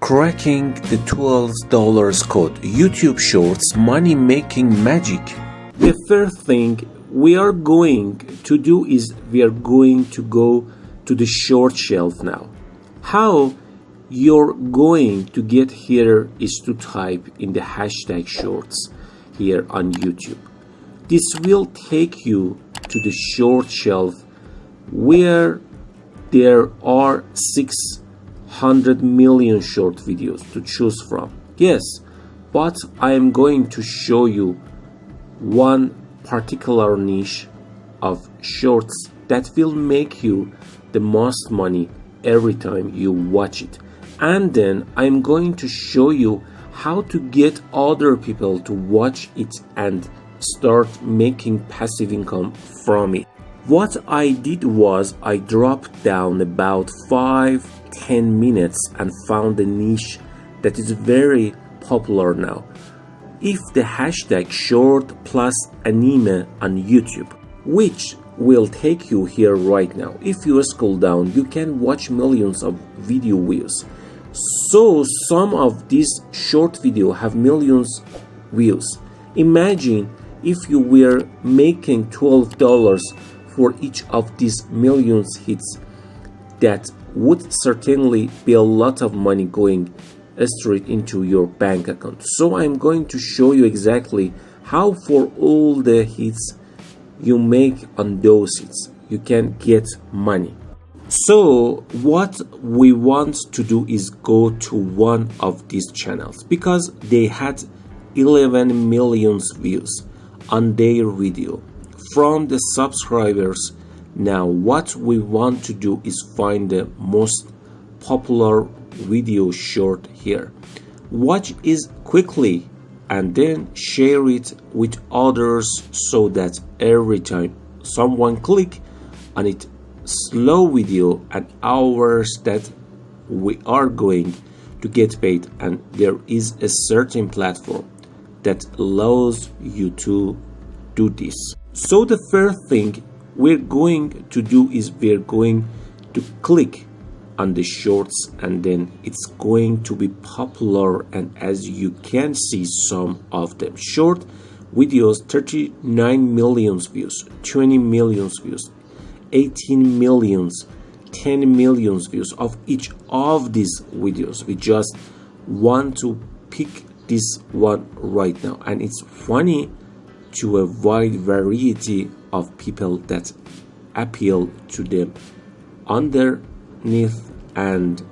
Cracking the $12 code. YouTube Shorts money making magic. The first thing we are going to do is we are going to go to the short shelf now. How you're going to get here is to type in the hashtag shorts here on YouTube. This will take you to the short shelf where there are 600 million short videos to choose from. Yes, but I am going to show you one particular niche of shorts that will make you the most money every time you watch it. And then I'm going to show you how to get other people to watch it and start making passive income from it. What I did was I dropped down about 5-10 minutes and found a niche that is very popular now. If the hashtag short plus anime on YouTube, which will take you here right now. If you scroll down, you can watch millions of video views. So some of these short video have millions views. Imagine if you were making $12 for each of these millions hits. That would certainly be a lot of money going straight into your bank account. So I'm going to show you exactly how for all the hits you make on those hits you can get money. So what we want to do is go to one of these channels because they had 11 million views on their video from the subscribers. Now what we want to do is find the most popular video short here, watch it quickly and then share it with others so that every time someone click on it, slow video and hours that we are going to get paid. And there is a certain platform that allows you to do this. So the first thing we're going to do is we're going to click on the shorts and then it's going to be popular. And as you can see, some of them short videos, 39 million views, 20 million views, 18 millions, 10 million views of each of these videos. We just want to pick this one right now, and it's funny to a wide variety of people that appeal to them underneath, and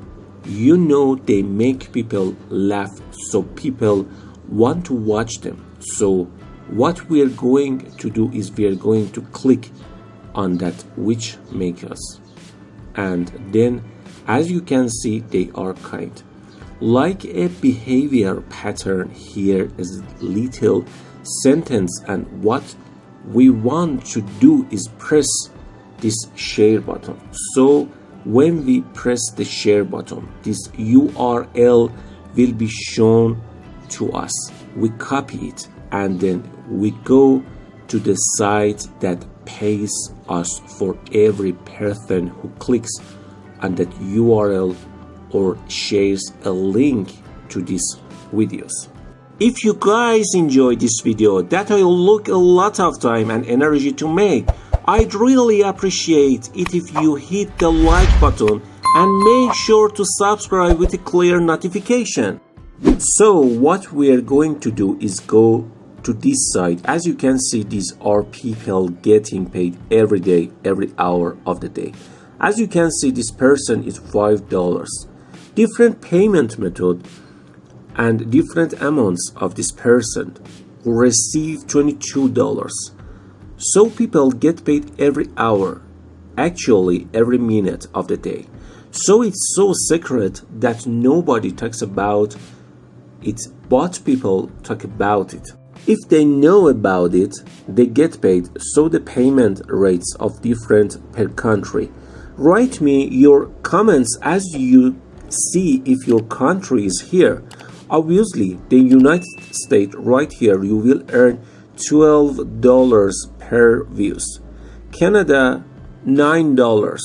you know they make people laugh, so people want to watch them. So what we are going to do is we are going to click on that which make us, and then as you can see they are kind like a behavior pattern. Here is a little sentence, and what we want to do is press this share button. So when we press the share button, this URL will be shown to us. We copy it and then we go to the site that pays us for every person who clicks on that URL or shares a link to these videos. If you guys enjoyed this video that will look a lot of time and energy to make, I'd really appreciate it if you hit the like button and make sure to subscribe with a clear notification. So what we are going to do is go to this site. As you can see, these are people getting paid every day, every hour of the day. As you can see, this person is $5. Different payment method and different amounts of this person who receive $22. So people get paid every hour, actually every minute of the day. So it's so secret that nobody talks about it, but people talk about it. If they know about it, they get paid. So the payment rates of different per country. Write me your comments as you see if your country is here. Obviously, the United States right here, you will earn $12 per views. Canada, $9.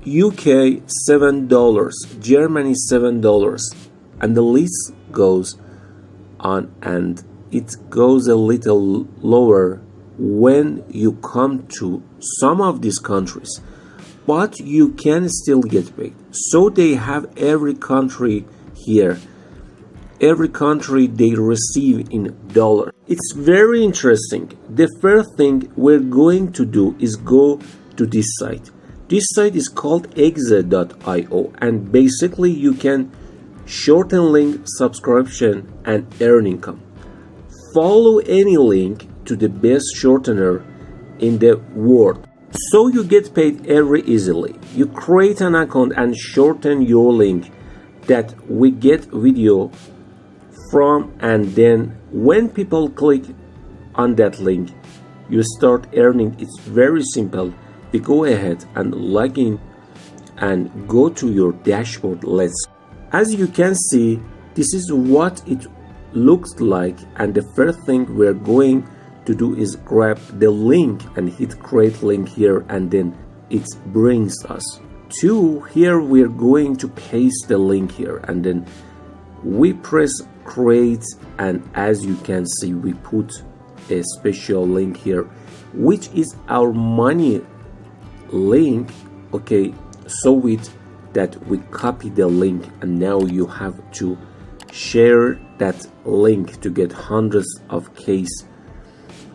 UK, $7. Germany, $7. And the list goes on, and it goes a little lower when you come to some of these countries, but you can still get paid. So they have every country here. Every country they receive in dollars. It's very interesting. The first thing we're going to do is go to this site. This site is called exe.io, and basically you can shorten link, subscription, and earn income. Follow any link to the best shortener in the world, so you get paid very easily. You create an account and shorten your link that we get video from, and then when people click on that link, you start earning. It's very simple. We go ahead and log in and go to your dashboard. As you can see, this is what it looks like, and the first thing we're going to do is grab the link and hit create link here, and then it brings us to here. We're going to paste the link here, and then we press create, and as you can see, we put a special link here, which is our money link. Okay, so with that we copy the link, and now you have to share that link to get hundreds of Ks,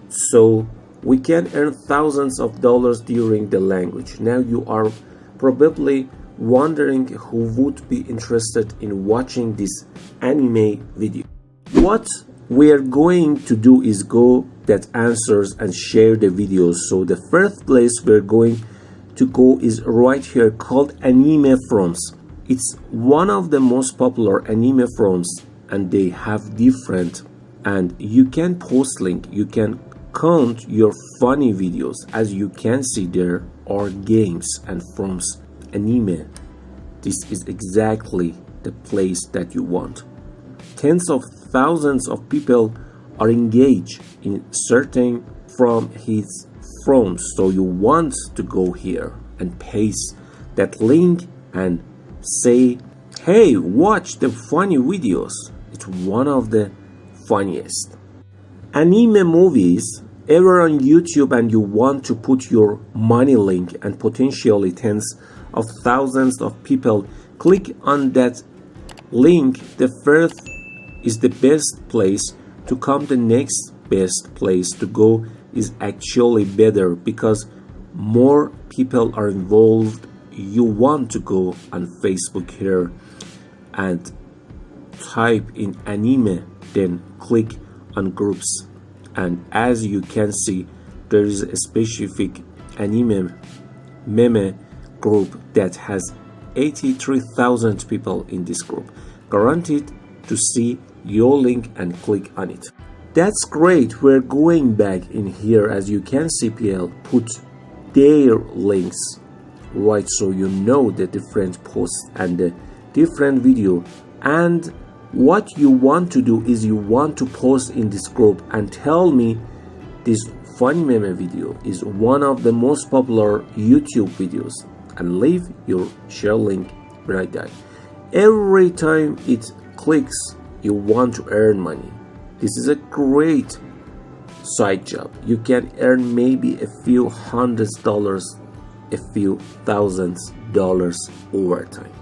so we can earn thousands of dollars during the language. Now you are probably wondering who would be interested in watching this anime video. What we are going to do is go that answers and share the videos. So the first place we're going to go is right here, called Anime Forums. It's one of the most popular anime forums, and they have different, and you can post link, you can count your funny videos. As you can see, there are games and forums anime. This is exactly the place that you want. Tens of thousands of people are engaged in searching from his forums, so you want to go here and paste that link and say, hey, watch the funny videos. It's one of the funniest anime movies ever on YouTube, and you want to put your money link, and potentially tens of thousands of people click on that link. The first is the best place to come. The next best place to go is actually better because more people are involved. You want to go on Facebook here and type in anime, then click on groups, and as you can see, there is a specific anime meme group that has 83,000 people in this group. Guaranteed to see your link and click on it. That's great. We're going back in here. As you can see, PL put their links right, so you know the different posts and the different video. And what you want to do is you want to post in this group and tell me this funny meme video is one of the most popular YouTube videos, and leave your share link right there. Every time it clicks, you want to earn money. This is a great side job. You can earn maybe a few $100s, a few $1000s over time.